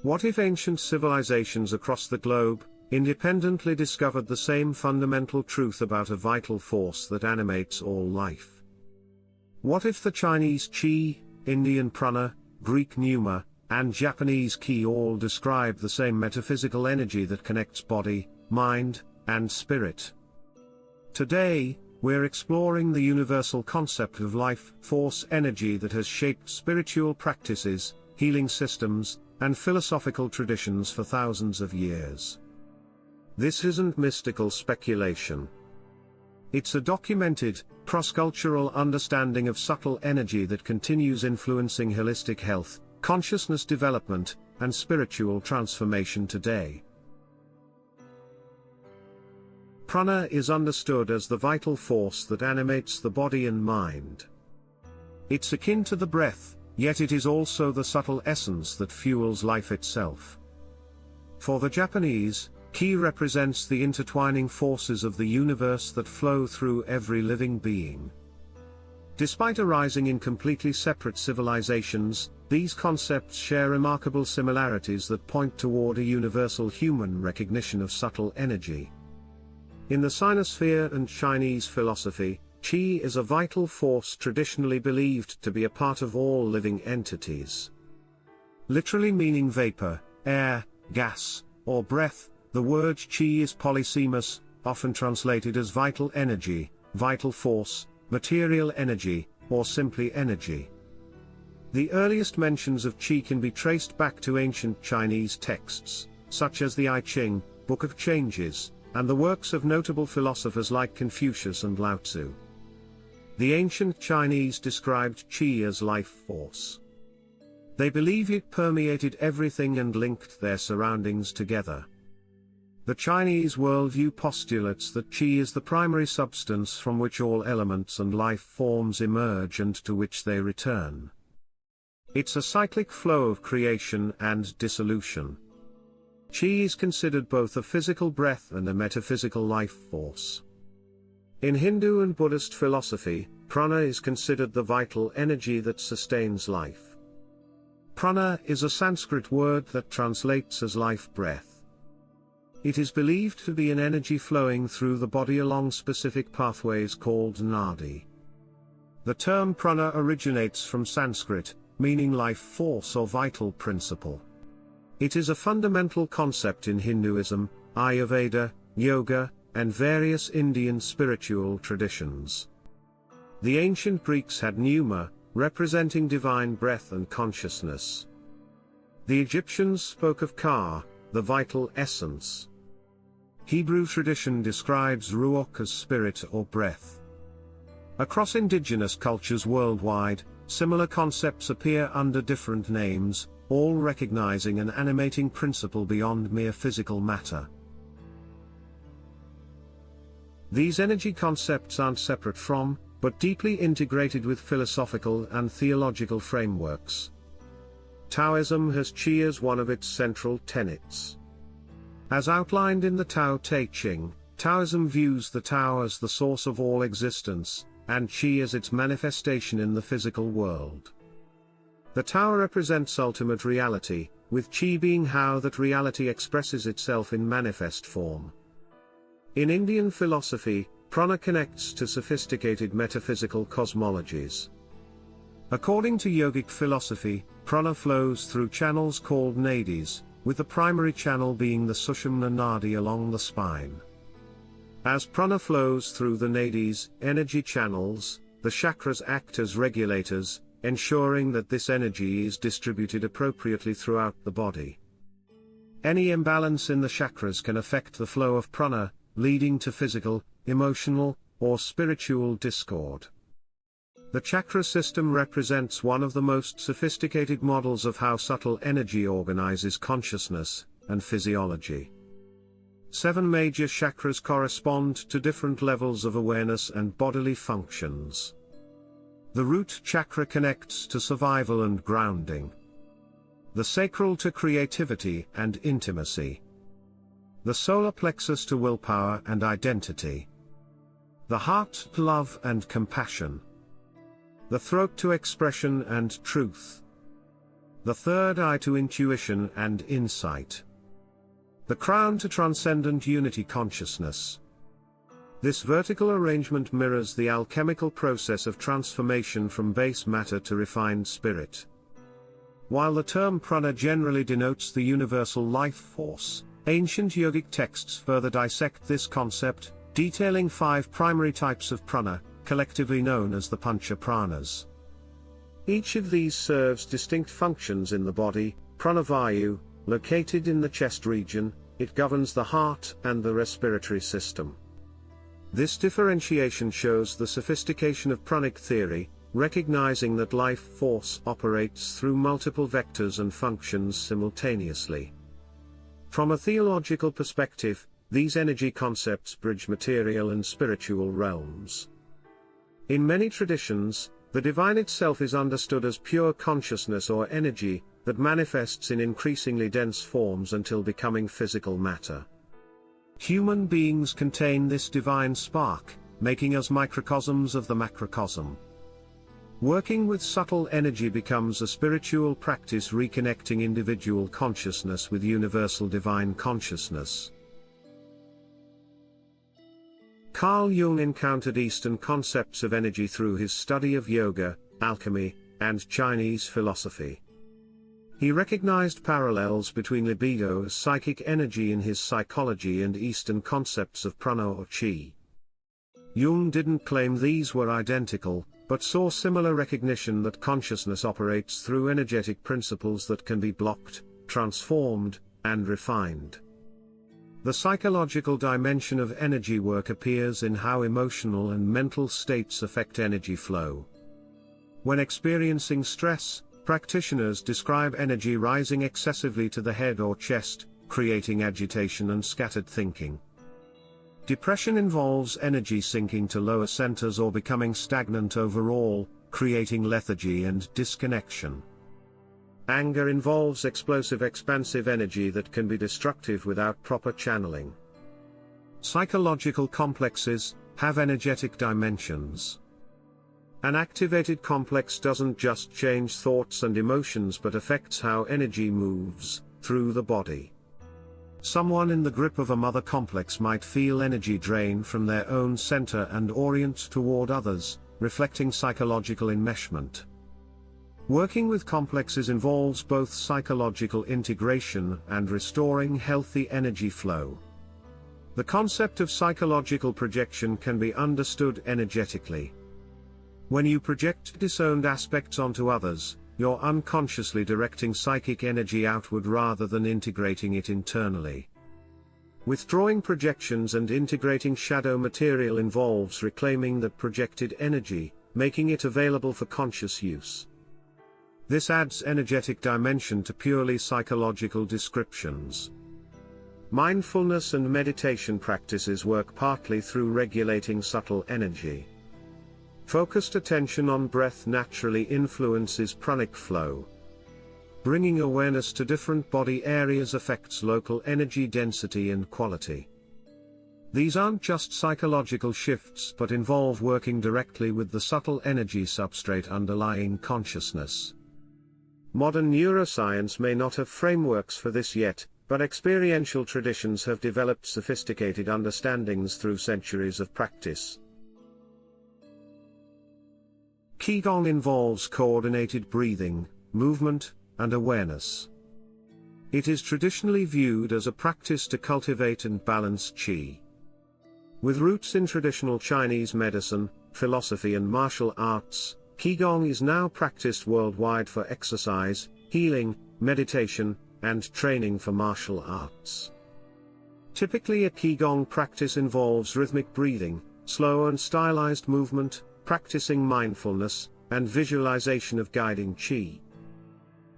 What if ancient civilizations across the globe independently discovered the same fundamental truth about a vital force that animates all life? What if the Chinese Qi, Indian Prana, Greek Pneuma, and Japanese Ki all describe the same metaphysical energy that connects body, mind, and spirit? Today, we're exploring the universal concept of life force energy that has shaped spiritual practices, healing systems, and philosophical traditions for thousands of years. This isn't mystical speculation. It's a documented, cross-cultural understanding of subtle energy that continues influencing holistic health, consciousness development, and spiritual transformation today. Prana is understood as the vital force that animates the body and mind. It's akin to the breath, yet it is also the subtle essence that fuels life itself. For the Japanese, Ki represents the intertwining forces of the universe that flow through every living being. Despite arising in completely separate civilizations, these concepts share remarkable similarities that point toward a universal human recognition of subtle energy. In the Sinosphere and Chinese philosophy, Qi is a vital force traditionally believed to be a part of all living entities. Literally meaning vapor, air, gas, or breath, the word Qi is polysemous, often translated as vital energy, vital force, material energy, or simply energy. The earliest mentions of Qi can be traced back to ancient Chinese texts, such as the I Ching, Book of Changes, and the works of notable philosophers like Confucius and Lao Tzu. The ancient Chinese described Qi as life force. They believed it permeated everything and linked their surroundings together. The Chinese worldview postulates that Qi is the primary substance from which all elements and life forms emerge and to which they return. It's a cyclic flow of creation and dissolution. Qi is considered both a physical breath and a metaphysical life force. In Hindu and Buddhist philosophy, prana is considered the vital energy that sustains life. Prana is a Sanskrit word that translates as life breath. It is believed to be an energy flowing through the body along specific pathways called nadi. The term prana originates from Sanskrit, meaning life force or vital principle. It is a fundamental concept in Hinduism, Ayurveda, yoga, and various Indian spiritual traditions. The ancient Greeks had pneuma, representing divine breath and consciousness. The Egyptians spoke of ka, the vital essence. Hebrew tradition describes ruach as spirit or breath. Across indigenous cultures worldwide, similar concepts appear under different names, all recognizing an animating principle beyond mere physical matter. These energy concepts aren't separate from, but deeply integrated with philosophical and theological frameworks. Taoism has Qi as one of its central tenets. As outlined in the Tao Te Ching, Taoism views the Tao as the source of all existence, and Qi as its manifestation in the physical world. The Tao represents ultimate reality, with Qi being how that reality expresses itself in manifest form. In Indian philosophy, prana connects to sophisticated metaphysical cosmologies. According to yogic philosophy, prana flows through channels called nadis, with the primary channel being the Sushumna nadi along the spine. As prana flows through the nadis, energy channels, the chakras act as regulators, ensuring that this energy is distributed appropriately throughout the body. Any imbalance in the chakras can affect the flow of prana, leading to physical, emotional, or spiritual discord. The chakra system represents one of the most sophisticated models of how subtle energy organizes consciousness and physiology. 7 major chakras correspond to different levels of awareness and bodily functions. The root chakra connects to survival and grounding. The sacral to creativity and intimacy. The solar plexus to willpower and identity. The heart to love and compassion. The throat to expression and truth. the third eye to intuition and insight, the crown to transcendent unity consciousness. This vertical arrangement mirrors the alchemical process of transformation from base matter to refined spirit. While the term prana generally denotes the universal life force, ancient yogic texts further dissect this concept, detailing 5 primary types of prana, collectively known as the Pancha Pranas. Each of these serves distinct functions in the body. Pranavayu, located in the chest region, it governs the heart and the respiratory system. This differentiation shows the sophistication of pranic theory, recognizing that life force operates through multiple vectors and functions simultaneously. From a theological perspective, these energy concepts bridge material and spiritual realms. In many traditions, the divine itself is understood as pure consciousness or energy, that manifests in increasingly dense forms until becoming physical matter. Human beings contain this divine spark, making us microcosms of the macrocosm. Working with subtle energy becomes a spiritual practice, reconnecting individual consciousness with universal divine consciousness. Carl Jung encountered Eastern concepts of energy through his study of yoga, alchemy, and Chinese philosophy. He recognized parallels between libido as psychic energy in his psychology and Eastern concepts of prana or qi. Jung didn't claim these were identical, but saw similar recognition that consciousness operates through energetic principles that can be blocked, transformed, and refined. The psychological dimension of energy work appears in how emotional and mental states affect energy flow. When experiencing stress, practitioners describe energy rising excessively to the head or chest, creating agitation and scattered thinking. Depression involves energy sinking to lower centers or becoming stagnant overall, creating lethargy and disconnection. Anger involves explosive expansive energy that can be destructive without proper channeling. Psychological complexes have energetic dimensions. An activated complex doesn't just change thoughts and emotions but affects how energy moves through the body. Someone in the grip of a mother complex might feel energy drain from their own center and orient toward others, reflecting psychological enmeshment. Working with complexes involves both psychological integration and restoring healthy energy flow. The concept of psychological projection can be understood energetically. When you project disowned aspects onto others, you're unconsciously directing psychic energy outward rather than integrating it internally. Withdrawing projections and integrating shadow material involves reclaiming that projected energy, making it available for conscious use. This adds energetic dimension to purely psychological descriptions. Mindfulness and meditation practices work partly through regulating subtle energy. Focused attention on breath naturally influences pranic flow. Bringing awareness to different body areas affects local energy density and quality. These aren't just psychological shifts but involve working directly with the subtle energy substrate underlying consciousness. Modern neuroscience may not have frameworks for this yet, but experiential traditions have developed sophisticated understandings through centuries of practice. Qigong involves coordinated breathing, movement, and awareness. It is traditionally viewed as a practice to cultivate and balance qi. With roots in traditional Chinese medicine, philosophy and martial arts, Qigong is now practiced worldwide for exercise, healing, meditation, and training for martial arts. Typically a Qigong practice involves rhythmic breathing, slow and stylized movement, practicing mindfulness, and visualization of guiding qi.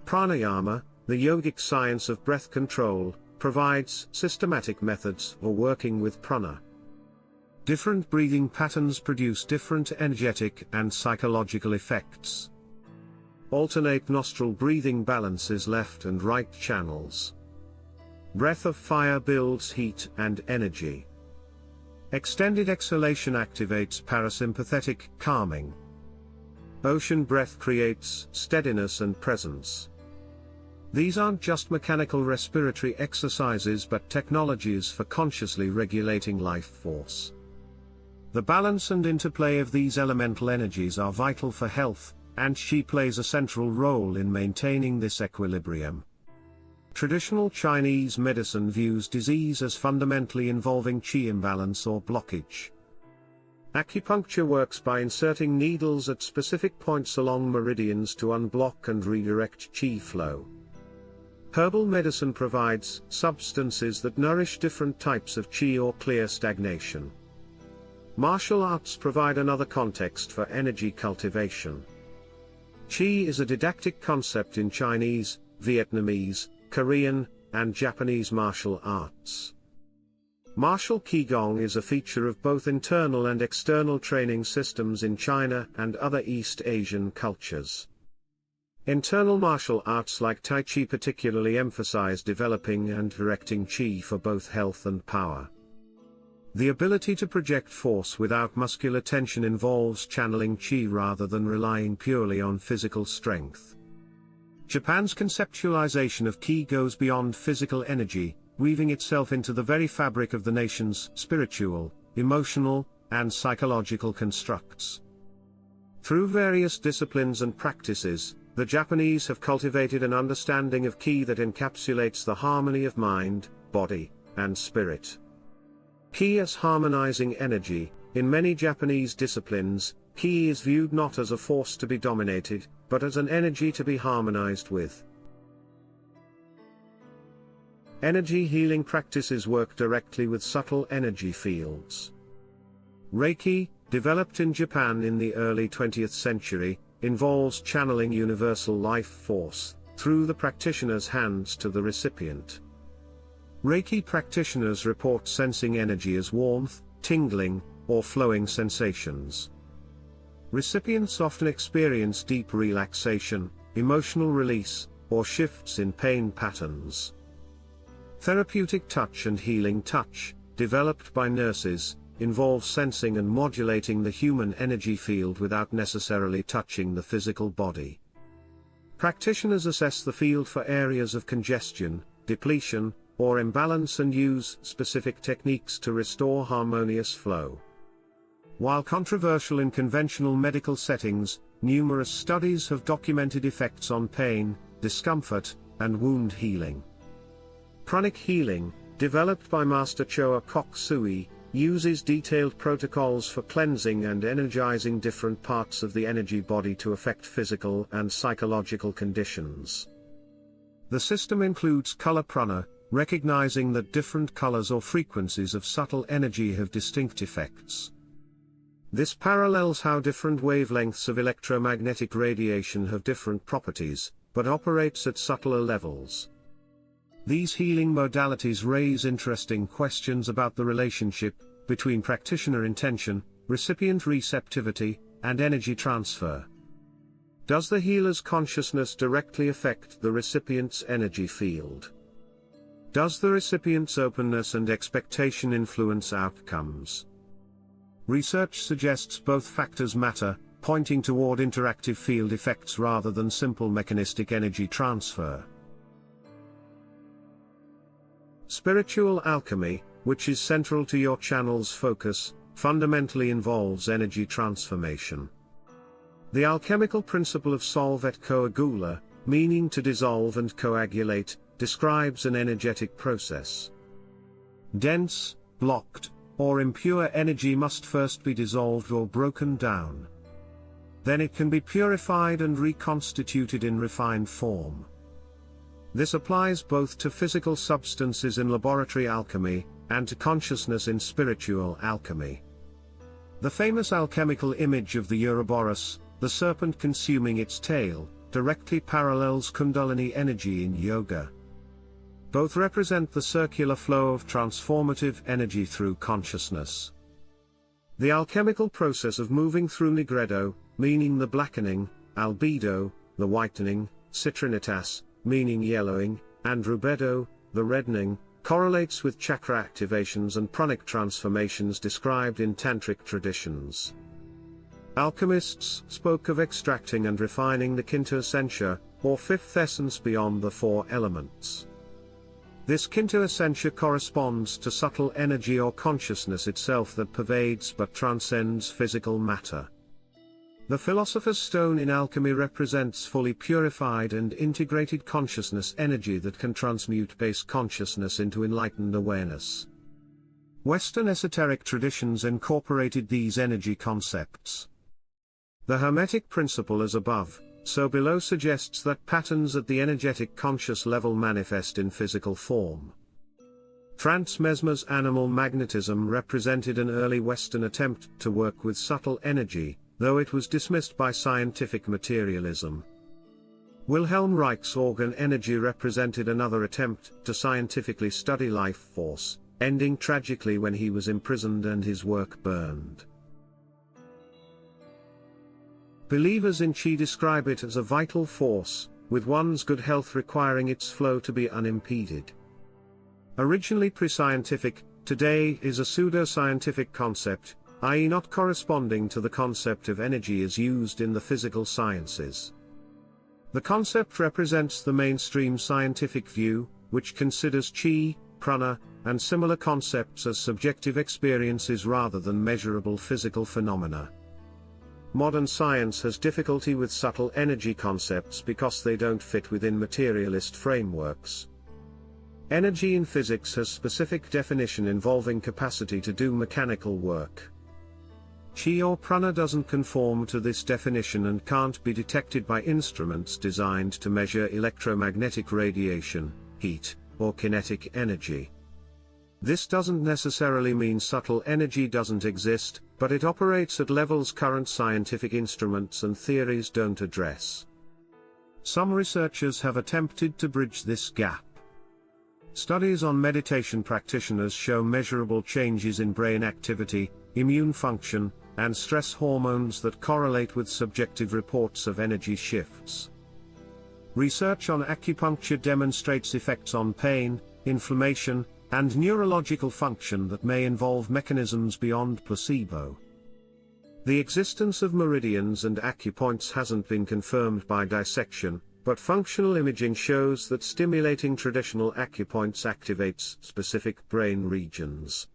Pranayama, the yogic science of breath control, provides systematic methods for working with prana. Different breathing patterns produce different energetic and psychological effects. Alternate nostril breathing balances left and right channels. Breath of fire builds heat and energy. Extended exhalation activates parasympathetic calming. Ocean breath creates steadiness and presence. These aren't just mechanical respiratory exercises but technologies for consciously regulating life force. The balance and interplay of these elemental energies are vital for health, and Qi plays a central role in maintaining this equilibrium. Traditional Chinese medicine views disease as fundamentally involving Qi imbalance or blockage. Acupuncture works by inserting needles at specific points along meridians to unblock and redirect Qi flow. Herbal medicine provides substances that nourish different types of Qi or clear stagnation. Martial arts provide another context for energy cultivation. Qi is a didactic concept in Chinese, Vietnamese, Korean, and Japanese martial arts. Martial Qigong is a feature of both internal and external training systems in China and other East Asian cultures. Internal martial arts like Tai Chi particularly emphasize developing and directing Qi for both health and power. The ability to project force without muscular tension involves channeling Qi rather than relying purely on physical strength. Japan's conceptualization of Qi goes beyond physical energy, weaving itself into the very fabric of the nation's spiritual, emotional, and psychological constructs. Through various disciplines and practices, the Japanese have cultivated an understanding of Qi that encapsulates the harmony of mind, body, and spirit. Qi as harmonizing energy. In many Japanese disciplines, Qi is viewed not as a force to be dominated, but as an energy to be harmonized with. Energy healing practices work directly with subtle energy fields. Reiki, developed in Japan in the early 20th century, involves channeling universal life force through the practitioner's hands to the recipient. Reiki practitioners report sensing energy as warmth, tingling, or flowing sensations. Recipients often experience deep relaxation, emotional release, or shifts in pain patterns. Therapeutic touch and healing touch, developed by nurses, involve sensing and modulating the human energy field without necessarily touching the physical body. Practitioners assess the field for areas of congestion, depletion, or imbalance and use specific techniques to restore harmonious flow. While controversial in conventional medical settings, numerous studies have documented effects on pain, discomfort, and wound healing. Pranic healing, developed by Master Choa Kok Sui, uses detailed protocols for cleansing and energizing different parts of the energy body to affect physical and psychological conditions. The system includes color prana, recognizing that different colors or frequencies of subtle energy have distinct effects. This parallels how different wavelengths of electromagnetic radiation have different properties, but operates at subtler levels. These healing modalities raise interesting questions about the relationship between practitioner intention, recipient receptivity, and energy transfer. Does the healer's consciousness directly affect the recipient's energy field? Does the recipient's openness and expectation influence outcomes? Research suggests both factors matter, pointing toward interactive field effects rather than simple mechanistic energy transfer. Spiritual alchemy, which is central to your channel's focus, fundamentally involves energy transformation. The alchemical principle of solve et coagula, meaning to dissolve and coagulate, describes an energetic process. Dense, blocked, or impure energy must first be dissolved or broken down. Then it can be purified and reconstituted in refined form. This applies both to physical substances in laboratory alchemy, and to consciousness in spiritual alchemy. The famous alchemical image of the Ouroboros, the serpent consuming its tail, directly parallels Kundalini energy in yoga. Both represent the circular flow of transformative energy through consciousness. The alchemical process of moving through nigredo, meaning the blackening, albedo, the whitening, citrinitas, meaning yellowing, and rubedo, the reddening, correlates with chakra activations and pranic transformations described in tantric traditions. Alchemists spoke of extracting and refining the quintessential, or fifth essence beyond the four elements. This quintessence corresponds to subtle energy or consciousness itself that pervades but transcends physical matter. The Philosopher's Stone in alchemy represents fully purified and integrated consciousness energy that can transmute base consciousness into enlightened awareness. Western esoteric traditions incorporated these energy concepts. The Hermetic principle as above, so below suggests that patterns at the energetic conscious level manifest in physical form. Franz Mesmer's animal magnetism represented an early Western attempt to work with subtle energy, though it was dismissed by scientific materialism. Wilhelm Reich's organ energy represented another attempt to scientifically study life force, ending tragically when he was imprisoned and his work burned. Believers in Qi describe it as a vital force, with one's good health requiring its flow to be unimpeded. Originally pre-scientific, today is a pseudo-scientific concept, i.e. not corresponding to the concept of energy as used in the physical sciences. The concept represents the mainstream scientific view, which considers Qi, prana, and similar concepts as subjective experiences rather than measurable physical phenomena. Modern science has difficulty with subtle energy concepts because they don't fit within materialist frameworks. Energy in physics has specific definition involving capacity to do mechanical work. Qi or prana doesn't conform to this definition and can't be detected by instruments designed to measure electromagnetic radiation, heat, or kinetic energy. This doesn't necessarily mean subtle energy doesn't exist, but it operates at levels current scientific instruments and theories don't address. Some researchers have attempted to bridge this gap. Studies on meditation practitioners show measurable changes in brain activity, immune function, and stress hormones that correlate with subjective reports of energy shifts. Research on acupuncture demonstrates effects on pain, inflammation, and neurological function that may involve mechanisms beyond placebo. The existence of meridians and acupoints hasn't been confirmed by dissection, but functional imaging shows that stimulating traditional acupoints activates specific brain regions.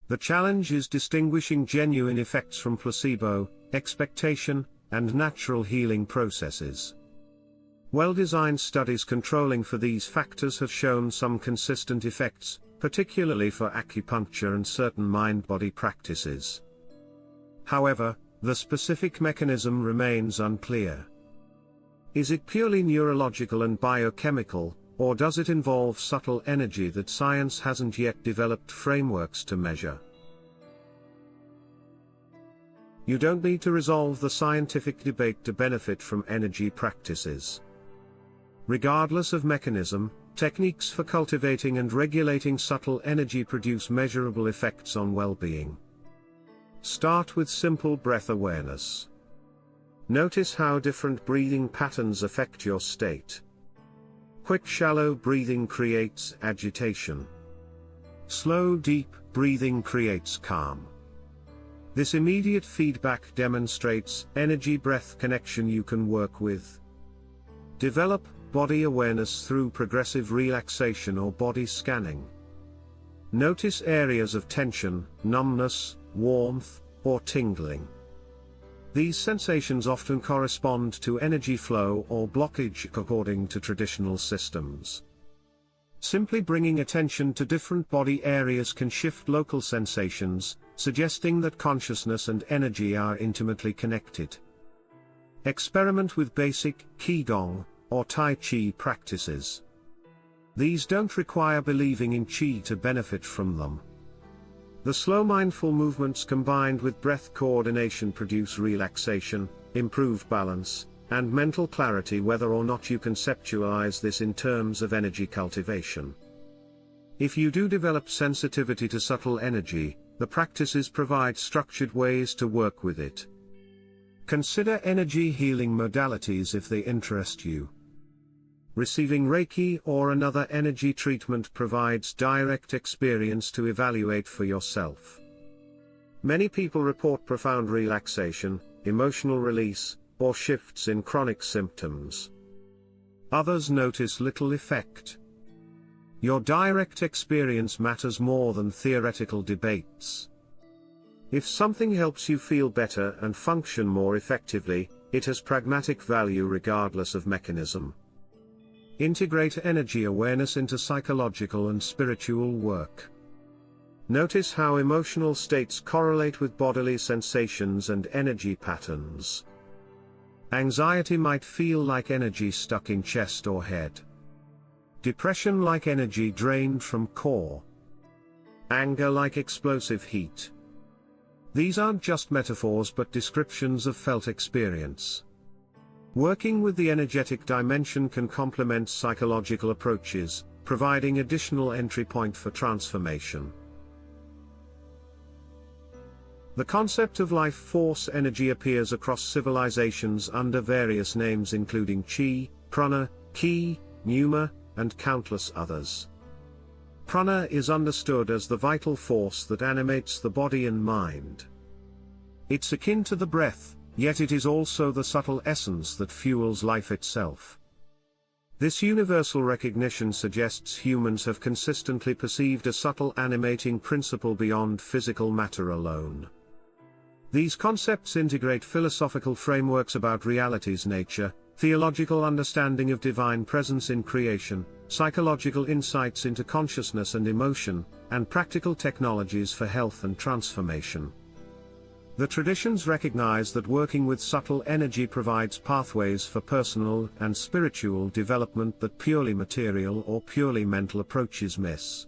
The challenge is distinguishing genuine effects from placebo, expectation, and natural healing processes. Well-designed studies controlling for these factors have shown some consistent effects, particularly for acupuncture and certain mind-body practices. However, the specific mechanism remains unclear. Is it purely neurological and biochemical, or does it involve subtle energy that science hasn't yet developed frameworks to measure? You don't need to resolve the scientific debate to benefit from energy practices. Regardless of mechanism, techniques for cultivating and regulating subtle energy produce measurable effects on well-being. Start with simple breath awareness. Notice how different breathing patterns affect your state. Quick shallow breathing creates agitation. Slow deep breathing creates calm. This immediate feedback demonstrates energy-breath connection you can work with. Develop body awareness through progressive relaxation or body scanning. Notice areas of tension, numbness, warmth, or tingling. These sensations often correspond to energy flow or blockage according to traditional systems. Simply bringing attention to different body areas can shift local sensations, suggesting that consciousness and energy are intimately connected. Experiment with basic Qigong or Tai Chi practices. These don't require believing in Qi to benefit from them. The slow mindful movements combined with breath coordination produce relaxation, improved balance, and mental clarity whether or not you conceptualize this in terms of energy cultivation. If you do develop sensitivity to subtle energy, the practices provide structured ways to work with it. Consider energy healing modalities if they interest you. Receiving Reiki or another energy treatment provides direct experience to evaluate for yourself. Many people report profound relaxation, emotional release, or shifts in chronic symptoms. Others notice little effect. Your direct experience matters more than theoretical debates. If something helps you feel better and function more effectively, it has pragmatic value regardless of mechanism. Integrate energy awareness into psychological and spiritual work. Notice how emotional states correlate with bodily sensations and energy patterns. Anxiety might feel like energy stuck in chest or head. Depression like energy drained from core. Anger like explosive heat. These aren't just metaphors but descriptions of felt experience. Working with the energetic dimension can complement psychological approaches, providing additional entry point for transformation. The concept of life force energy appears across civilizations under various names including chi, prana, ki, pneuma, and countless others. Prana is understood as the vital force that animates the body and mind. It's akin to the breath, yet it is also the subtle essence that fuels life itself. This universal recognition suggests humans have consistently perceived a subtle animating principle beyond physical matter alone. These concepts integrate philosophical frameworks about reality's nature, theological understanding of divine presence in creation, psychological insights into consciousness and emotion, and practical technologies for health and transformation. The traditions recognize that working with subtle energy provides pathways for personal and spiritual development that purely material or purely mental approaches miss.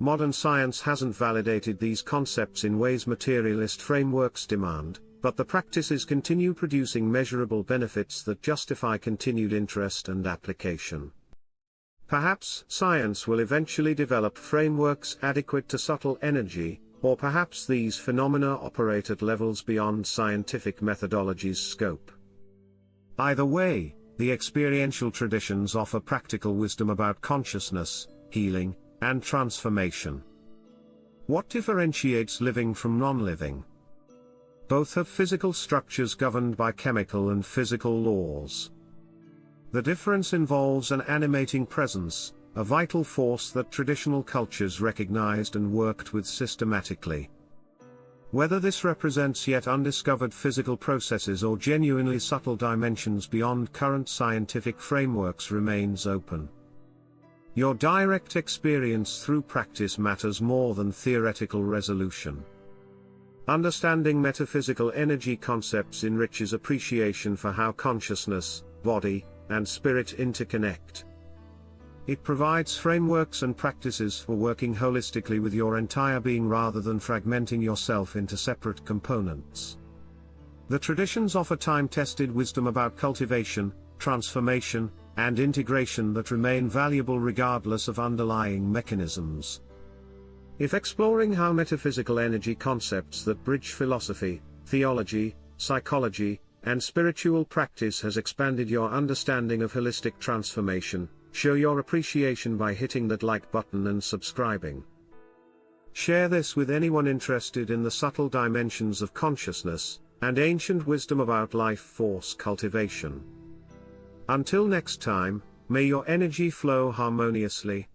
Modern science hasn't validated these concepts in ways materialist frameworks demand, but the practices continue producing measurable benefits that justify continued interest and application. Perhaps science will eventually develop frameworks adequate to subtle energy, or perhaps these phenomena operate at levels beyond scientific methodology's scope. Either way, the experiential traditions offer practical wisdom about consciousness, healing, and transformation. What differentiates living from non-living? Both have physical structures governed by chemical and physical laws. The difference involves an animating presence, a vital force that traditional cultures recognized and worked with systematically. Whether this represents yet undiscovered physical processes or genuinely subtle dimensions beyond current scientific frameworks remains open. Your direct experience through practice matters more than theoretical resolution. Understanding metaphysical energy concepts enriches appreciation for how consciousness, body, and spirit interconnect. It provides frameworks and practices for working holistically with your entire being rather than fragmenting yourself into separate components. The traditions offer time-tested wisdom about cultivation, transformation, and integration that remain valuable regardless of underlying mechanisms. If exploring how metaphysical energy concepts that bridge philosophy, theology, psychology, and spiritual practice has expanded your understanding of holistic transformation, show your appreciation by hitting that like button and subscribing. Share this with anyone interested in the subtle dimensions of consciousness, and ancient wisdom about life force cultivation. Until next time, may your energy flow harmoniously,